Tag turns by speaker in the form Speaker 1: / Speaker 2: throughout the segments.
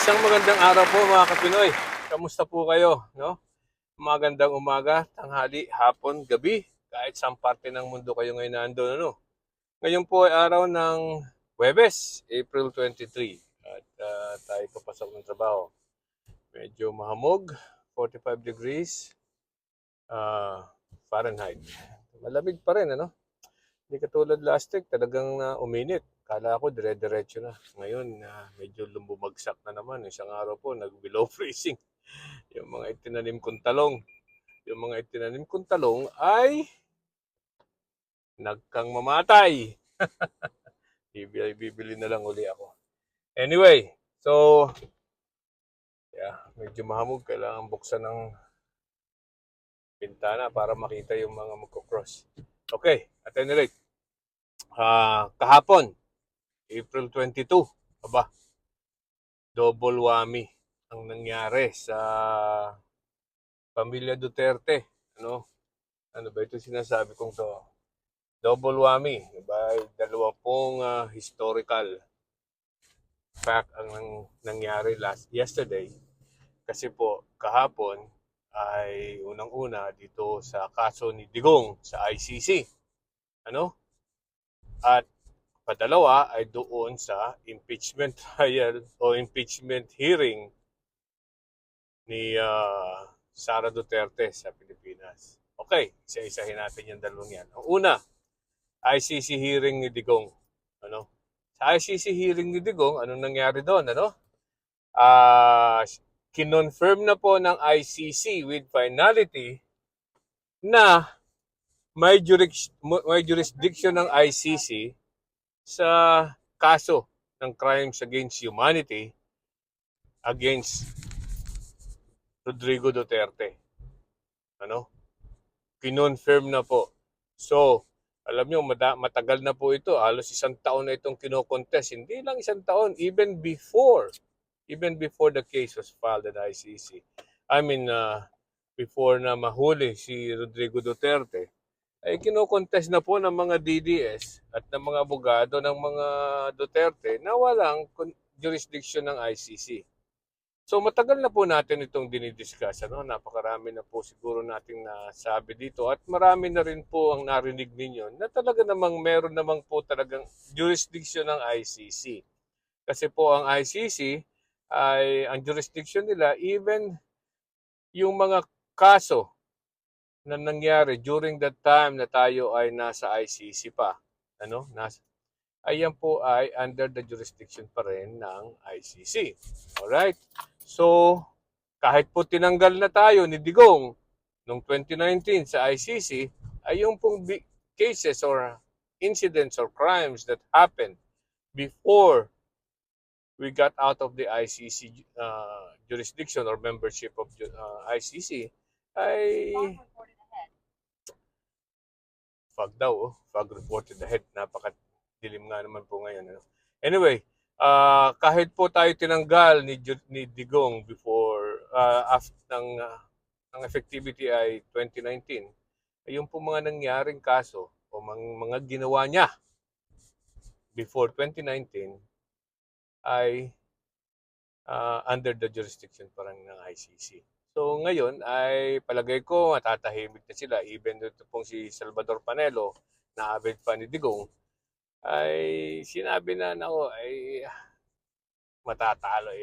Speaker 1: Isang magandang araw po mga Kapinoy. Kamusta po kayo? No? Magandang umaga, tanghali, hapon, gabi. Kahit saan parte ng mundo kayo ngayon nandun. Ano? Ngayon po ay araw ng Huwebes, April 23. At tayo papasok ng trabaho. Medyo mahamog, 45 degrees Fahrenheit. Malamig pa rin, ano? Hindi katulad last week, talagang uminit. Kala ko dire-diretso na. Ngayon, medyo lumubagsak na naman. Isang araw po, nag-below freezing. Yung mga itinanim kong talong. Yung mga itinanim kong talong ay nagkang mamatay. Bibili na lang uli ako. Anyway, so, medyo mahamog. Kailangan buksan ng bintana para makita yung mga magkocross. Okay, at any rate, kahapon, April 22, aba, double whammy ang nangyari sa pamilya Duterte. Ano ba ito sinasabi kong to? Double whammy. Diba? Dalawa pong historical fact ang nangyari yesterday. Kasi po, kahapon ay unang-una dito sa kaso ni Digong sa ICC. Ano? At padalawa ay doon sa impeachment trial o impeachment hearing ni Sara Duterte sa Pilipinas. Okay, isa-isahin natin yung dalawang yan. Ang una, ICC hearing ni Digong. Ano? Sa ICC hearing ni Digong, anong nangyari doon? Ano? Kinonfirm na po ng ICC with finality na may jurisdiction ng ICC sa kaso ng crimes against humanity against Rodrigo Duterte. Ano? Kinonfirm na po. So, alam nyo, matagal na po ito. Halos isang taon na itong kinokontest. Hindi lang isang taon, even before the case was filed at ICC. I mean, before na mahuli si Rodrigo Duterte, ay kinokontest na po ng mga DDS at ng mga abogado ng mga Duterte na walang jurisdiction ng ICC. So matagal na po natin itong dinidiscuss. Napakarami na po siguro nating nasabi dito at marami na rin po ang narinig ninyo na talaga namang meron namang po talagang jurisdiction ng ICC. Kasi po ang ICC ay ang jurisdiction nila even yung mga kaso na nangyari during that time na tayo ay nasa ICC pa. Ayan po ay under the jurisdiction pa rin ng ICC. Alright? So, kahit po tinanggal na tayo ni Digong noong 2019 sa ICC, ay yung pong cases or incidents or crimes that happened before we got out of the ICC jurisdiction or membership of ICC ay fog reported ahead. Napakadilim nga naman po ngayon. Anyway, kahit po tayo tinanggal ni Digong before after ng effectivity ay 2019, ay yung po mga nangyaring kaso o mga ginawa niya before 2019 ay under the jurisdiction pa rin ng ICC. So ngayon ay palagay ko matatahimik na sila. Even ito pong si Salvador Panelo na avid pa ni Digong ay sinabi na nako ay matatalo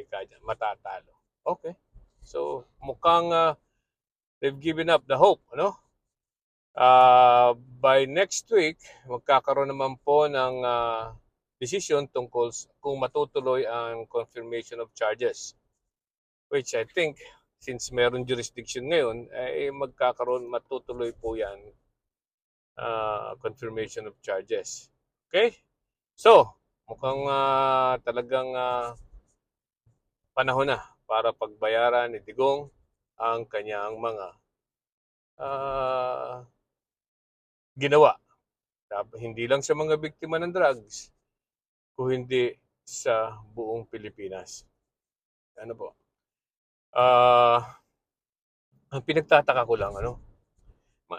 Speaker 1: matatalo. Okay. So mukhang they've given up the hope, by next week magkakaroon naman po ng decision tungkol kung matutuloy ang confirmation of charges, which I think since meron jurisdiction ngayon ay matutuloy po yan, confirmation of charges. Okay? So, mukhang talagang panahon na para pagbayaran ni Digong ang kanyang mga ginawa. Hindi lang sa mga biktima ng drugs, kung hindi sa buong Pilipinas. Ano po? Ang pinagtataka ko lang,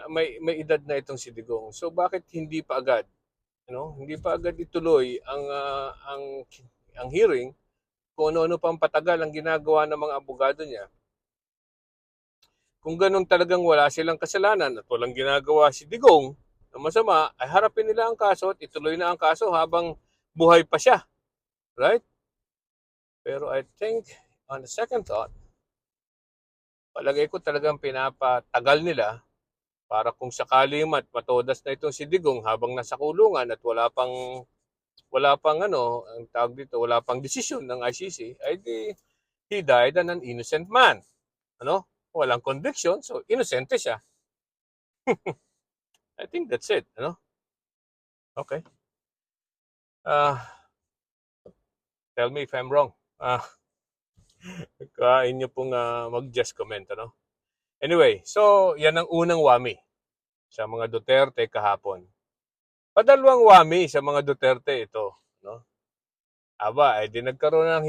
Speaker 1: may edad na itong si Digong. So bakit hindi pa agad, hindi pa agad ituloy ang hearing kung ano-ano pang patagal ang ginagawa ng mga abogado niya. Kung ganun talagang wala silang kasalanan at walang ginagawa si Digong na masama, ay harapin nila ang kaso at ituloy na ang kaso habang buhay pa siya. Right? Pero I think, on the second thought, palagay ko talagang pinapatagal nila para kung sakali matodas na itong si Digong habang nasa kulungan at wala pang ang tawag dito, wala pang desisyon ng ICC, ay di he died an innocent man. Ano? Walang conviction, so innocente siya. I think that's it, ano? Okay. Tell me if I'm wrong. Inyo pong mag-just comment, ano? Anyway, so yan ang unang wami sa mga Duterte kahapon. Padalawang wami sa mga Duterte ito, no? Aba, di nagkaroon ng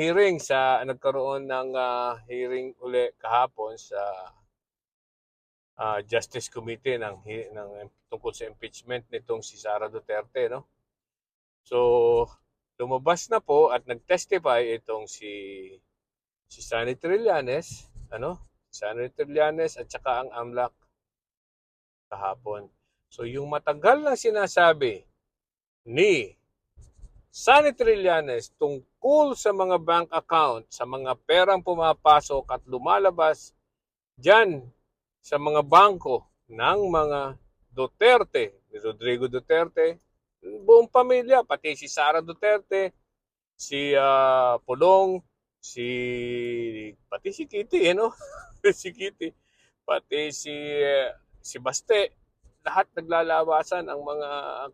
Speaker 1: hearing uli kahapon sa Justice Committee ng tungkol sa impeachment nitong si Sara Duterte, no? So, lumabas na po at nag-testify itong si Sunny Trillanes, Sunny Trillanes at saka ang AMLAC kahapon. So, yung matagal na sinasabi ni Sunny Trillanes tungkol sa mga bank account, sa mga perang pumapasok at lumalabas dyan sa mga bangko ng mga Duterte, ni Rodrigo Duterte, buong pamilya, pati si Sara Duterte, si Pulong, pati si Kitty, si Kitty, pati si Baste, lahat naglalabasan ang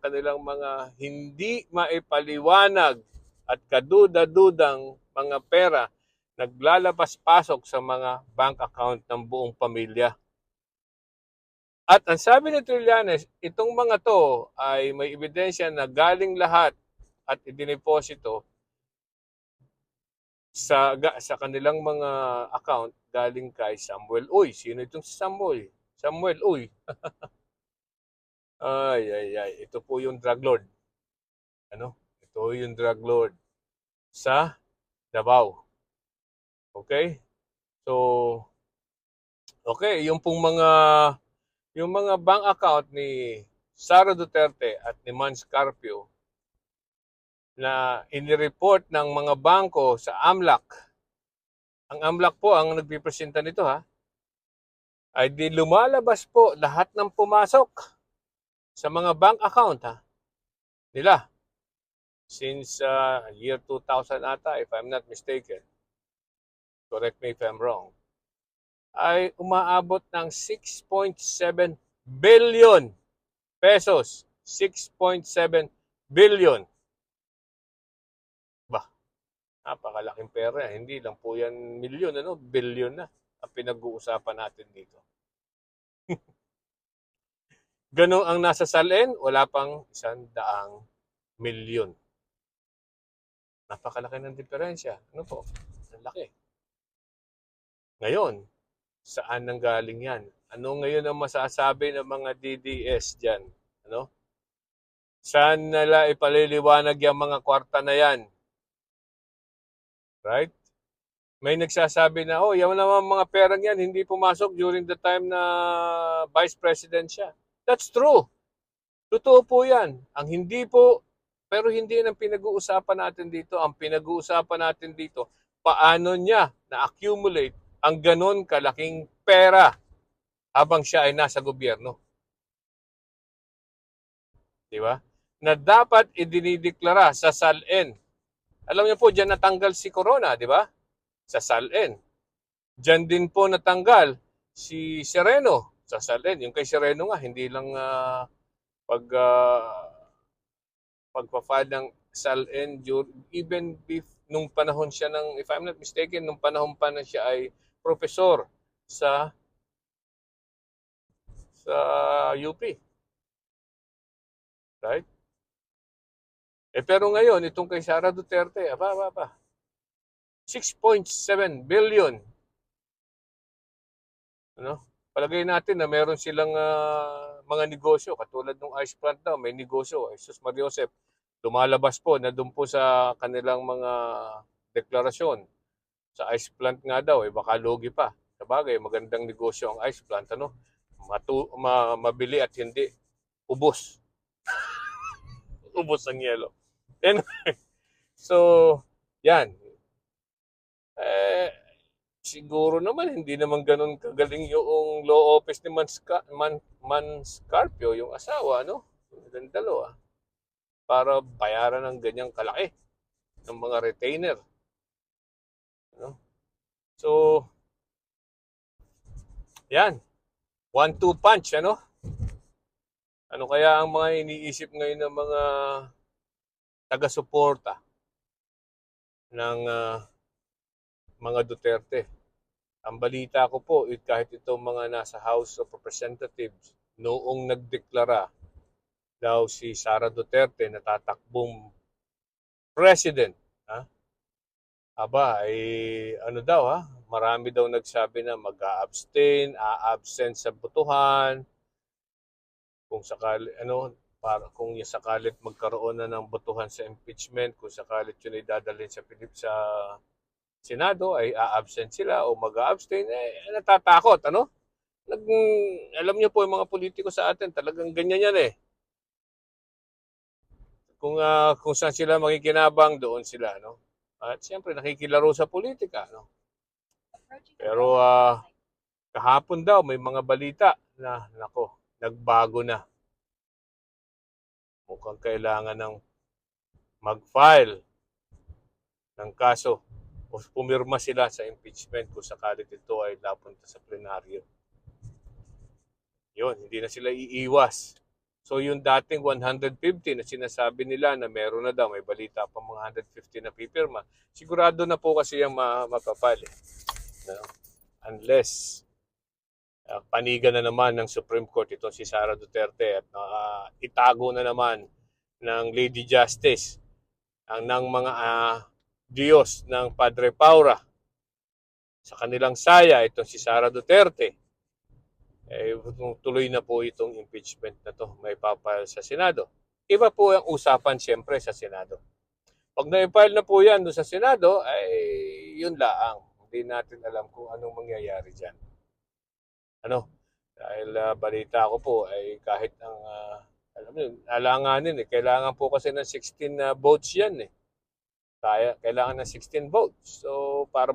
Speaker 1: kanilang mga hindi maipaliwanag at kaduda-dudang mga pera naglalabas-pasok sa mga bank account ng buong pamilya. At ang sabi ni Trillanes, itong mga to ay may ebidensya na galing lahat at idineposito sa kanilang mga account galing kay Samuel Uy. Sino itong si Samuel? Samuel Uy. Ito po yung drug lord. Ito yung drug lord sa Davao. Okay? So, okay, yung mga bank account ni Sara Duterte at ni Mans Carpio na inireport ng mga bangko sa AMLAC. Ang AMLAC po ang nagpipresenta nito, ay di lumalabas po lahat ng pumasok sa mga bank account nila since year 2000 ata, if I'm not mistaken. Correct me if I'm wrong. Ay umaabot ng 6.7 billion pesos. 6.7 billion. Napakalaking pera. Hindi lang po yan milyon, billion na ang pinag-uusapan natin dito. Ganun ang nasa salin, wala pang 100 milyon. Napakalaki ng diferensya. Ano po? Ang laki. Ngayon, saan nanggaling yan? Ano ngayon ang masasabi ng mga DDS dyan? Saan nila ipaliliwanag yung mga kwarta na yan? Right? May nagsasabi na, yan naman mga perang yan, hindi pumasok during the time na Vice President siya. That's true. Totoo po yan. Pero hindi ang pinag-uusapan natin dito. Ang pinag-uusapan natin dito, paano niya na-accumulate ang ganon kalaking pera habang siya ay nasa gobyerno. Di ba? Na dapat idinideklara sa SALN. Alam niyo po, dyan natanggal si Corona, di ba? Sa SALN. Diyan din po natanggal si Sereno sa SALN. Yung kay Sereno nga, hindi lang pagpa-file ng SALN even nung panahon siya if I'm not mistaken, nung panahon pa na siya ay profesor sa UP. Right? Pero ngayon, itong kay Sara Duterte, 6.7 billion. Palagay natin na meron silang mga negosyo. Katulad ng ice plant daw, may negosyo. Jesus Mariosep, lumalabas po na doon po sa kanilang mga deklarasyon. Sa ice plant nga daw, baka lugi pa. Sabagay, magandang negosyo ang ice plant, ano? Mabili at hindi ubos. Ubos ang yelo. And, so, yan. Eh, siguro naman, hindi naman ganun kagaling yung law office ni Manscarpio, yung asawa, no? Yung dalawa. Para bayaran ng ganyang kalaki ng mga retainer. No? So, yan. 1-2 punch, ano? Ano kaya ang mga iniisip ngayon ng mga taga-suporta ng mga Duterte? Ang balita ko po, kahit itong mga nasa House of Representatives, noong nagdeklara daw si Sara Duterte na tatakbong president, ha? Aba, ano daw ha? Marami daw nagsabi na mag-a-abstain, a-absent sa botohan. Kung sakali, para kung sakalit magkaroon na ng botohan sa impeachment, kung sakalit yun ay dadalhin sa Senado, ay a-absent sila o mag-a-abstain, natatakot, ano? Alam niyo po yung mga politiko sa atin, talagang ganyan yan eh. Kung saan sila makikinabang, doon sila, no? At siyempre, nakikilaro sa politika, no? Pero kahapon daw, may mga balita na, nako, nagbago na. Mukhang kailangan ng mag-file ng kaso o pumirma sila sa impeachment kung sakalit ito ay napunta sa plenaryo. Yun, hindi na sila iiwas. So yung dating 150 na sinasabi nila na meron na daw, may balita pa mga 150 na pipirma, sigurado na po kasi yung mapapali. No? Unless panigan na naman ng Supreme Court itong si Sara Duterte at itago na naman ng Lady Justice ng mga Diyos ng Padre Paura sa kanilang saya itong si Sara Duterte. Tuloy na po itong impeachment na to, may papile sa Senado. Iba po ang usapan siyempre sa Senado. Pag na-file na po yan doon sa Senado, ay yun laang. Hindi natin alam kung anong mangyayari dyan. Dahil balita ko po ay kahit ang, alam niyo, alanganin kailangan po kasi ng 16 votes yan eh. Kailangan ng 16 votes. So, para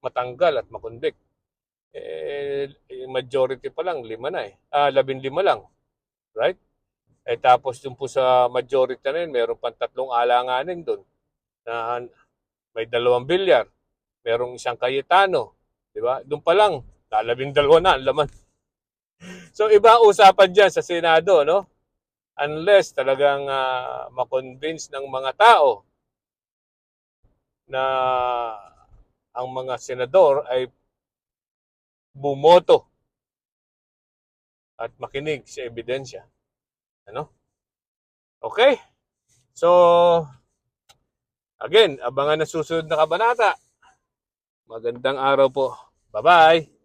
Speaker 1: matanggal at makonvict. Majority pa lang, 5 na 15 lang. Right? Tapos dun po sa majority na yun, meron pang 3 alanganin dun. Na may 2 bilyar, merong 1 Cayetano. Diba? Dun pa lang, 12 na ang laman. So, iba ang usapan dyan sa Senado, no? Unless talagang makonvince ng mga tao na ang mga senador ay bumoto at makinig sa ebidensya. Okay? So, again, abangan na susunod na kabanata. Magandang araw po. Bye-bye!